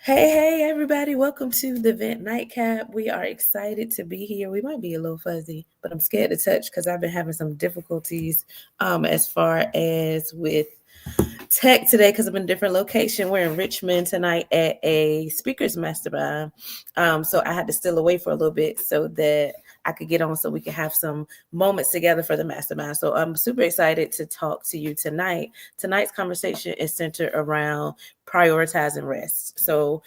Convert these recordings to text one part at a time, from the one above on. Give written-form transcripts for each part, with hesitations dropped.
Hey, everybody. Welcome to the Vent NightCap. We are excited to be here. We might be a little fuzzy, but I'm scared to touch because I've been having some difficulties as far as with tech today because I'm in a different location. We're in Richmond tonight at a speakers mastermind. So I had to steal away for a little bit so that I could get on so we could have some moments together for the mastermind. So I'm super excited to talk to you tonight. Tonight's conversation is centered around prioritizing rest. So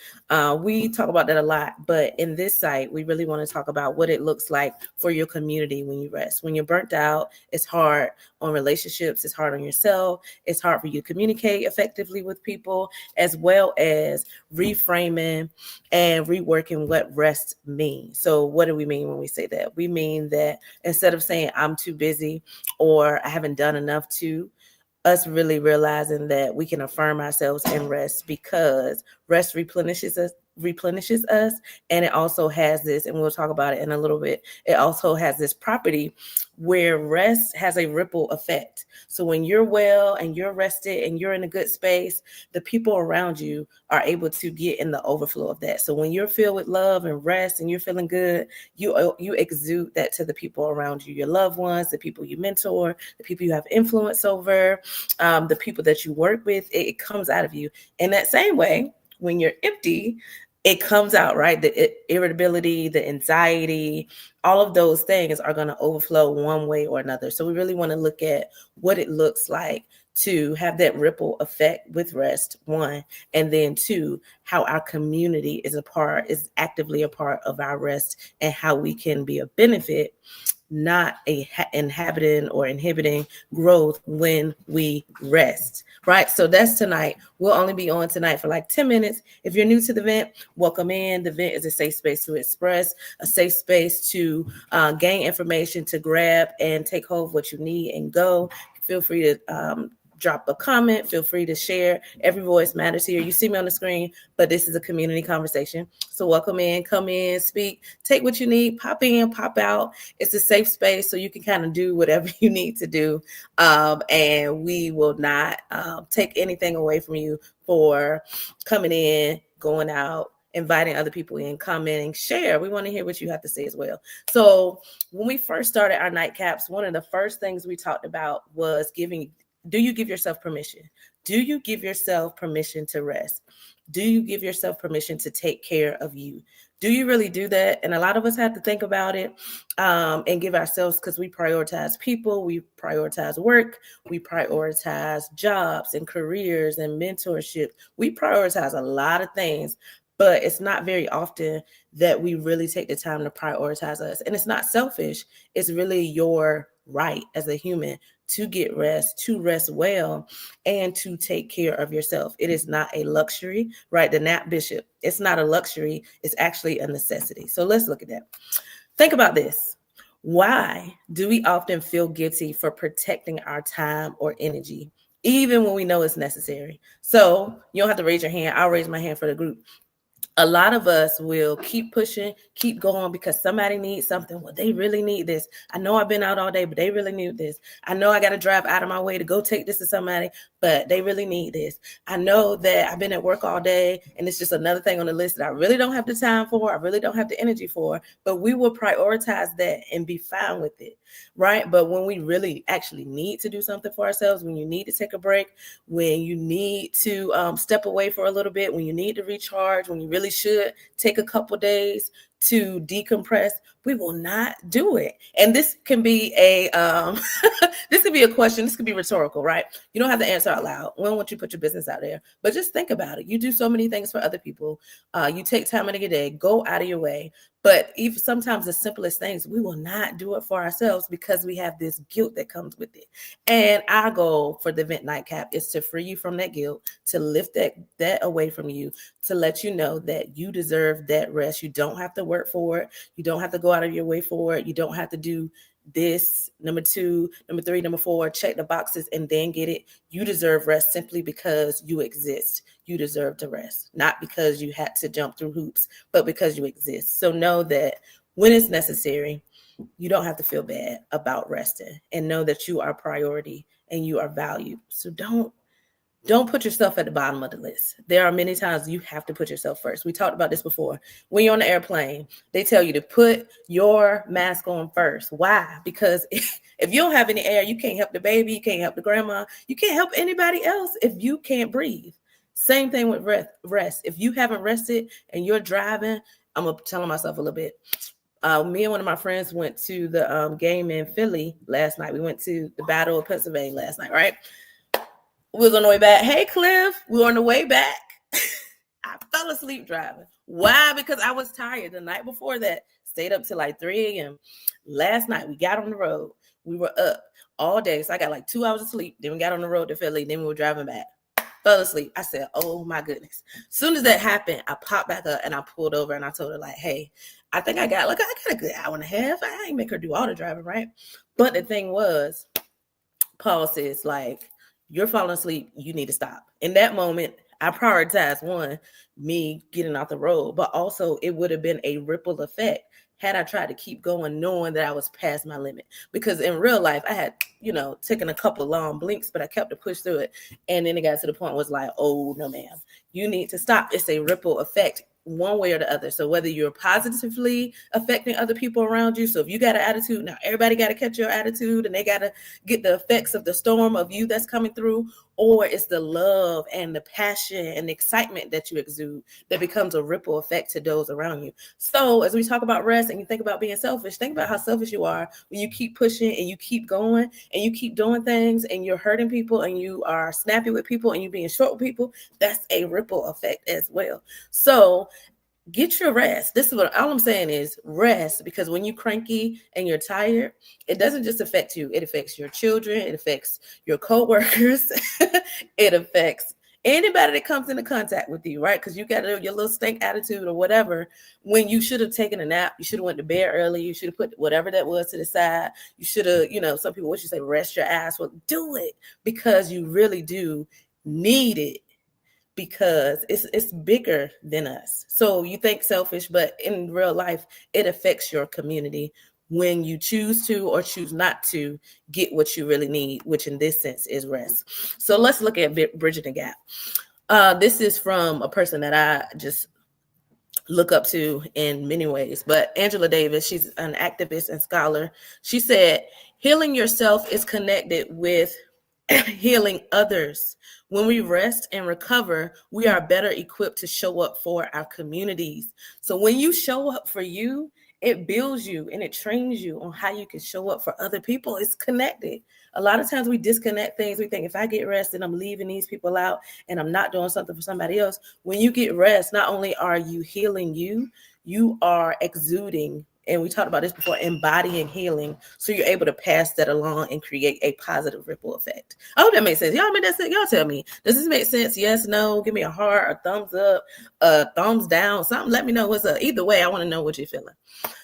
we talk about that a lot, but in this site, we really want to talk about what it looks like for your community when you rest. When you're burnt out, it's hard on relationships, it's hard on yourself, it's hard for you to communicate effectively with people, as well as reframing and reworking what rest means. So what do we mean when we say that? We mean that instead of saying I'm too busy or I haven't done enough to, us really realizing that we can affirm ourselves in rest because rest replenishes us, and it also has this, and we'll talk about it in a little bit, it also has this property where rest has a ripple effect. So when you're well and you're rested and you're in a good space, the people around you are able to get in the overflow of that. So when you're filled with love and rest and you're feeling good, you exude that to the people around you, your loved ones, the people you mentor, the people you have influence over, the people that you work with. It comes out of you. In that same way, when you're empty, it comes out, right? The irritability, the anxiety, all of those things are going to overflow one way or another. So we really want to look at what it looks like to have that ripple effect with rest, one, and then two, how our community is actively a part of our rest and how we can be a benefit, not inhabiting or inhibiting growth when we rest, right? So that's tonight. We'll only be on tonight for like 10 minutes. If you're new to the Vent, welcome in. The Vent is a safe space to express, a safe space to gain information, to grab and take hold of what you need and go. Feel free to drop a comment, feel free to share. Every voice matters here. You see me on the screen, but this is a community conversation. So welcome in, come in, speak, take what you need, pop in, pop out. It's a safe space so you can kind of do whatever you need to do. And we will not take anything away from you for coming in, going out, inviting other people in, commenting, share. We want to hear what you have to say as well. So when we first started our nightcaps, one of the first things we talked about was do you give yourself permission? Do you give yourself permission to rest? Do you give yourself permission to take care of you? Do you really do that? And a lot of us have to think about it and give ourselves, because we prioritize people, we prioritize work, we prioritize jobs and careers and mentorship. We prioritize a lot of things, but it's not very often that we really take the time to prioritize us. And it's not selfish. It's really your right as a human to get rest, to rest well, and to take care of yourself. It is not a luxury, right? The Nat Bishop, it's not a luxury. It's actually a necessity. So let's look at that. Think about this. Why do we often feel guilty for protecting our time or energy, even when we know it's necessary? So you don't have to raise your hand. I'll raise my hand for the group. A lot of us will keep pushing, keep going because somebody needs something. Well, they really need this. I know I've been out all day, but they really need this. I know I got to drive out of my way to go take this to somebody, but they really need this. I know that I've been at work all day and it's just another thing on the list that I really don't have the time for. I really don't have the energy for, but we will prioritize that and be fine with it, right? But when we really actually need to do something for ourselves, when you need to take a break, when you need to step away for a little bit, when you need to recharge, when you really should take a couple days to decompress, we will not do it. And this can be a this could be a question. This could be rhetorical, right? You don't have to answer out loud. We don't want you to put your business out there, but just think about it. You do so many things for other people. You take time out of your day, go out of your way. But even sometimes the simplest things, we will not do it for ourselves because we have this guilt that comes with it. And our goal for the Vent Nightcap is to free you from that guilt, to lift that away from you, to let you know that you deserve that rest. You don't have to work for it. You don't have to go out of your way for it. You don't have to do this, number 2, number 3, number 4, check the boxes and then get it. You deserve rest simply because you exist. You deserve to rest, not because you had to jump through hoops, but because you exist. So know that when it's necessary, you don't have to feel bad about resting, and know that you are a priority and you are valued. So don't don't put yourself at the bottom of the list. There are many times you have to put yourself first. We talked about this before. When you're on the airplane, they tell you to put your mask on first. Why? Because if you don't have any air, you can't help the baby, you can't help the grandma, you can't help anybody else if you can't breathe. Same thing with rest. If you haven't rested and you're driving, I'm telling myself a little bit. Me and one of my friends went to the game in Philly last night. We went to the Battle of Pennsylvania last night, right? We was on the way back. Hey, Cliff, we were on the way back. I fell asleep driving. Why? Because I was tired the night before that. Stayed up till like 3 a.m. Last night, we got on the road. We were up all day. So I got like 2 hours of sleep. Then we got on the road to Philly. Then we were driving back. Fell asleep. I said, oh my goodness. As soon as that happened, I popped back up and I pulled over and I told her like, hey, I think I got a good hour and a half. I ain't make her do all the driving, right? But the thing was, Paul says like, you're falling asleep, you need to stop. In that moment, I prioritized one, me getting off the road, but also it would have been a ripple effect had I tried to keep going knowing that I was past my limit. Because in real life, I had, taken a couple of long blinks, but I kept to push through it. And then it got to the point where it's like, oh, no, ma'am, you need to stop. It's a ripple effect one way or the other. So whether you're positively affecting other people around you, so if you got an attitude, now everybody got to catch your attitude and they got to get the effects of the storm of you that's coming through, or it's the love and the passion and the excitement that you exude that becomes a ripple effect to those around you. So as we talk about rest and you think about being selfish, think about how selfish you are when you keep pushing and you keep going and you keep doing things and you're hurting people and you are snappy with people and you're being short with people. That's a ripple effect as well. So get your rest. This is what all I'm saying is rest, because when you're cranky and you're tired, it doesn't just affect you. It affects your children. It affects your coworkers. It affects anybody that comes into contact with you, right? Because you got your little stink attitude or whatever. When you should have taken a nap, you should have went to bed early. You should have put whatever that was to the side. You should have, some people, what you say, rest your ass. Well, do it because you really do need it. Because it's bigger than us. So you think selfish, but in real life, it affects your community when you choose to or choose not to get what you really need, which in this sense is rest. So let's look at bridging the gap. This is from a person that I just look up to in many ways, but Angela Davis, she's an activist and scholar. She said, healing yourself is connected with healing others. When we rest and recover, we are better equipped to show up for our communities. So when you show up for you, it builds you and it trains you on how you can show up for other people. It's connected. A lot of times we disconnect things. We think if I get rest and I'm leaving these people out and I'm not doing something for somebody else. When you get rest, not only are you healing you, you are exuding, and we talked about this before, embodying healing. So you're able to pass that along and create a positive ripple effect. I hope that makes sense. Y'all make that sense? Y'all tell me. Does this make sense? Yes, no? Give me a heart, a thumbs up, a thumbs down, something. Let me know what's up. Either way, I want to know what you're feeling.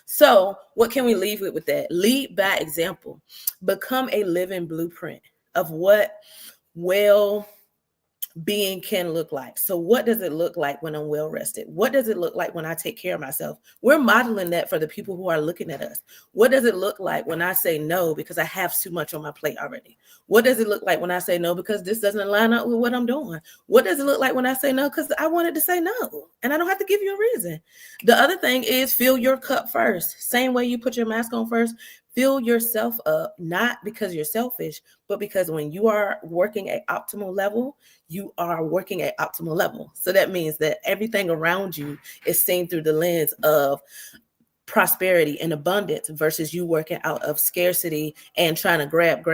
So what can we leave with that? Lead by example. Become a living blueprint of what well-being can look like. So what does it look like when I'm well rested? What does it look like when I take care of myself? We're modeling that for the people who are looking at us. What does it look like when I say no because I have too much on my plate already? What does it look like when I say no because this doesn't line up with what I'm doing? What does it look like when I say no because I wanted to say no and I don't have to give you a reason? The other thing is fill your cup first. Same way you put your mask on first. Fill yourself up, not because you're selfish, but because when you are working at optimal level, you are working at optimal level. So that means that everything around you is seen through the lens of prosperity and abundance versus you working out of scarcity and trying to grab.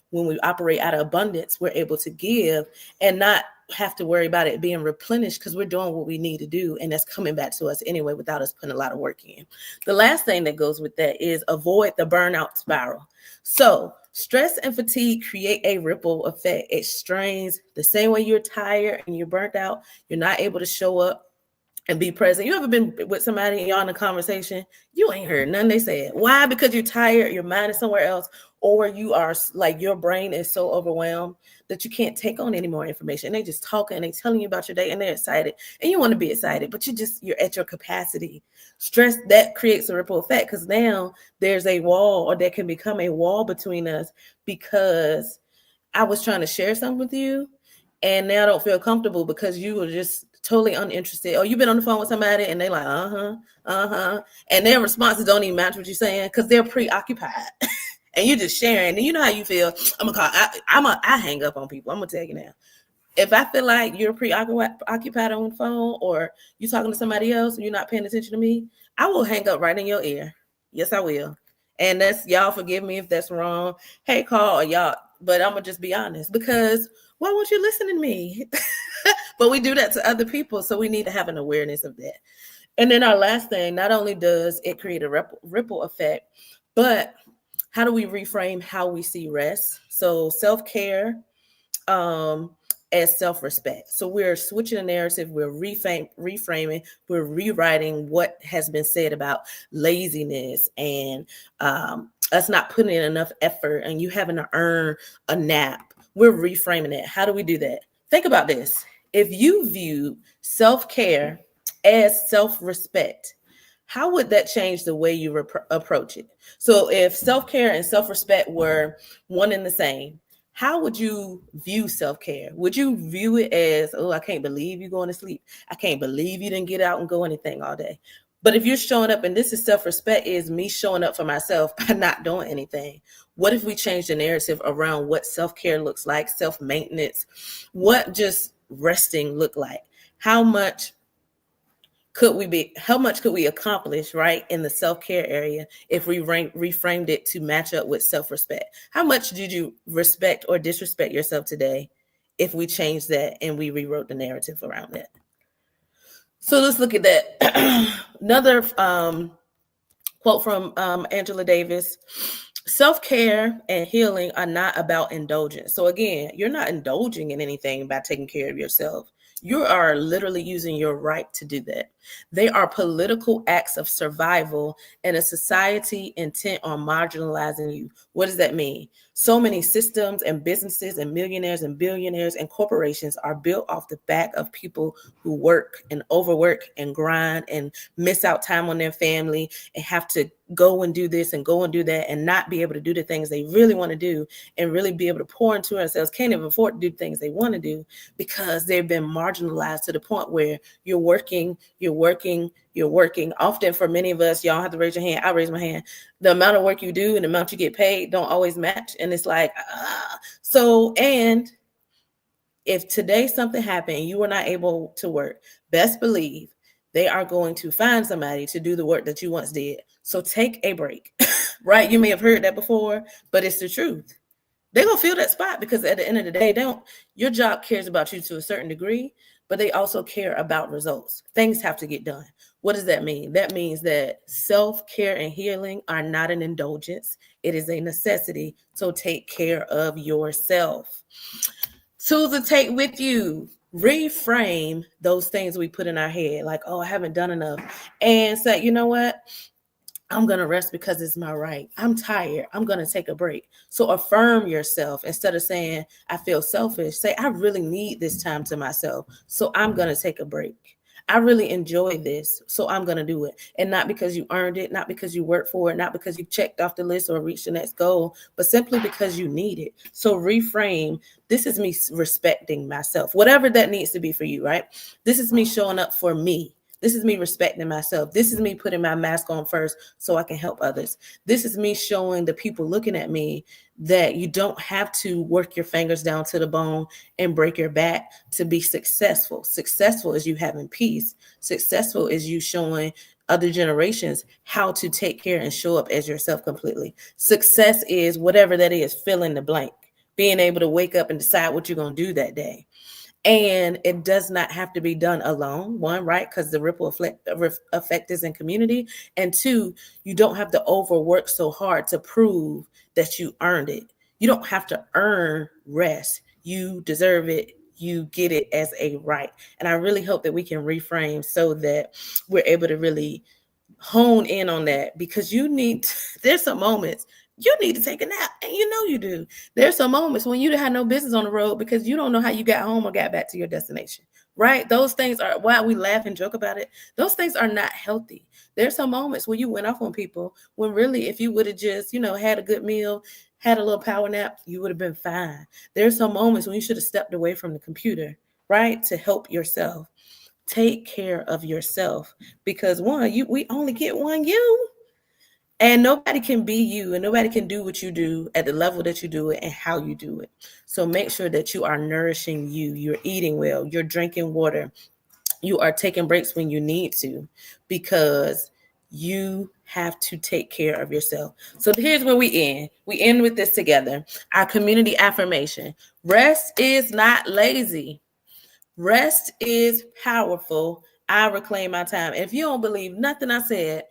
When we operate out of abundance, we're able to give and not have to worry about it being replenished because we're doing what we need to do. And that's coming back to us anyway, without us putting a lot of work in. The last thing that goes with that is avoid the burnout spiral. So stress and fatigue create a ripple effect. It strains the same way you're tired and you're burnt out. You're not able to show up and be present. You ever been with somebody and y'all in a conversation, you ain't heard nothing they said. Why? Because you're tired, your mind is somewhere else, or you are like your brain is so overwhelmed that you can't take on any more information. They just talking and they telling you about your day and they're excited and you want to be excited, but you're at your capacity. Stress, that creates a ripple effect because now there's a wall, or there can become a wall between us because I was trying to share something with you and now don't feel comfortable because you were just totally uninterested, or you've been on the phone with somebody and they like, and their responses don't even match what you're saying because they're preoccupied. And you're just sharing, and you know how you feel. I'm gonna call. I hang up on people. I'm gonna tell you now. If I feel like you're preoccupied on the phone, or you're talking to somebody else and you're not paying attention to me, I will hang up right in your ear. Yes, I will. And that's, y'all forgive me if that's wrong. Hey, call, or y'all, but I'm gonna just be honest, because why won't you listen to me? But we do that to other people, so we need to have an awareness of that. And then our last thing, not only does it create a ripple effect, but how do we reframe how we see rest? So self-care, as self-respect. So we're switching the narrative, we're reframing, we're rewriting what has been said about laziness and us not putting in enough effort and you having to earn a nap. We're reframing it. How do we do that? Think about this. If you view self-care as self-respect, how would that change the way you approach it? So if self-care and self-respect were one and the same, how would you view self-care? Would you view it as, oh, I can't believe you're going to sleep. I can't believe you didn't get out and go anything all day. But if you're showing up, and this is self-respect, is me showing up for myself by not doing anything. What if we change the narrative around what self-care looks like, self-maintenance, what just resting look like? How much could we accomplish, right, in the self-care area if we reframed it to match up with self-respect? How much did you respect or disrespect yourself today if we changed that and we rewrote the narrative around that? So let's look at that. Another quote from Angela Davis: self-care and healing are not about indulgence. So again, you're not indulging in anything by taking care of yourself. You are literally using your right to do that. They are political acts of survival in a society intent on marginalizing you. What does that mean? So many systems and businesses and millionaires and billionaires and corporations are built off the back of people who work and overwork and grind and miss out time on their family and have to go and do this and go and do that and not be able to do the things they really want to do and really be able to pour into ourselves, can't even afford to do things they want to do because they've been marginalized to the point where you're working. Often for many of us, y'all have to raise your hand. I raise my hand. The amount of work you do and the amount you get paid don't always match. And it's like, and if today something happened and you were not able to work, best believe they are going to find somebody to do the work that you once did. So take a break, right? You may have heard that before, but it's the truth. They're going to fill that spot because at the end of the day, your job cares about you to a certain degree, but they also care about results. Things have to get done. What does that mean? That means that self-care and healing are not an indulgence. It is a necessity. So take care of yourself. Tools to take with you: reframe those things we put in our head, like, oh, I haven't done enough, and say, you know what? I'm going to rest because it's my right. I'm tired. I'm going to take a break. So affirm yourself instead of saying, I feel selfish. Say, I really need this time to myself. So I'm going to take a break. I really enjoy this. So I'm going to do it. And not because you earned it, not because you worked for it, not because you checked off the list or reached the next goal, but simply because you need it. So reframe. This is me respecting myself, whatever that needs to be for you, right? This is me showing up for me. This is me respecting myself. This is me putting my mask on first so I can help others. This is me showing the people looking at me that you don't have to work your fingers down to the bone and break your back to be successful. Successful is you having peace. Successful is you showing other generations how to take care and show up as yourself completely. Success is whatever that is, fill in the blank. Being able to wake up and decide what you're going to do that day. And it does not have to be done alone, one, right? Because the ripple effect is in community. And two, you don't have to overwork so hard to prove that you earned it. You don't have to earn rest. You deserve it. You get it as a right. And I really hope that we can reframe so that we're able to really hone in on that, because there's some moments you need to take a nap, and you know you do. There's some moments when you have no business on the road because you don't know how you got home or got back to your destination, right? Those things are why we laugh and joke about it. Those things are not healthy. There's some moments where you went off on people when really, if you would have just, had a good meal, had a little power nap, you would have been fine. There's some moments when you should have stepped away from the computer, right? To help yourself. Take care of yourself, because we only get one you. And nobody can be you, and nobody can do what you do at the level that you do it and how you do it. So make sure that you are nourishing you. You're eating well, you're drinking water, you are taking breaks when you need to, because you have to take care of yourself. So here's where we end. We end with this together. Our community affirmation. Rest is not lazy. Rest is powerful. I reclaim my time. If you don't believe nothing I said,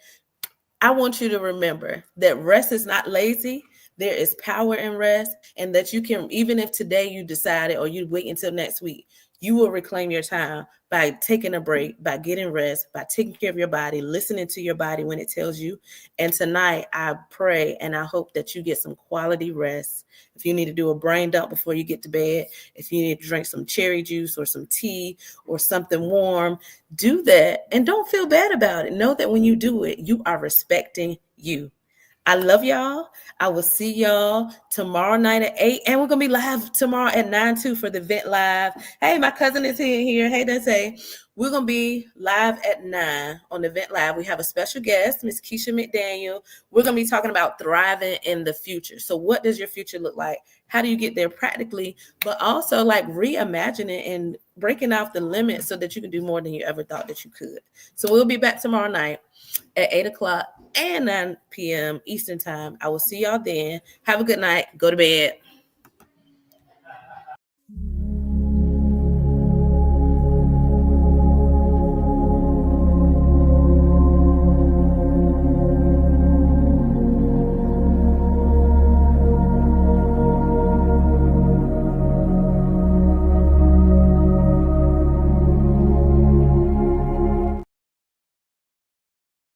I want you to remember that rest is not lazy. There is power in rest, and that you can, even if today you decided or you wait until next week, you will reclaim your time by taking a break, by getting rest, by taking care of your body, listening to your body when it tells you. And tonight, I pray and I hope that you get some quality rest. If you need to do a brain dump before you get to bed, if you need to drink some cherry juice or some tea or something warm, do that. And don't feel bad about it. Know that when you do it, you are respecting you. I love y'all. I will see y'all tomorrow night at 8. And we're going to be live tomorrow at 9 too for the Vent Live. Hey, my cousin is here. Hey, Dante. We're going to be live at 9 on the Vent Live. We have a special guest, Miss Keisha McDaniel. We're going to be talking about thriving in the future. So what does your future look like? How do you get there practically, but also like reimagining and breaking off the limits so that you can do more than you ever thought that you could. So we'll be back tomorrow night at 8 o'clock and 9 p.m. Eastern time. I will see y'all then. Have a good night. Go to bed.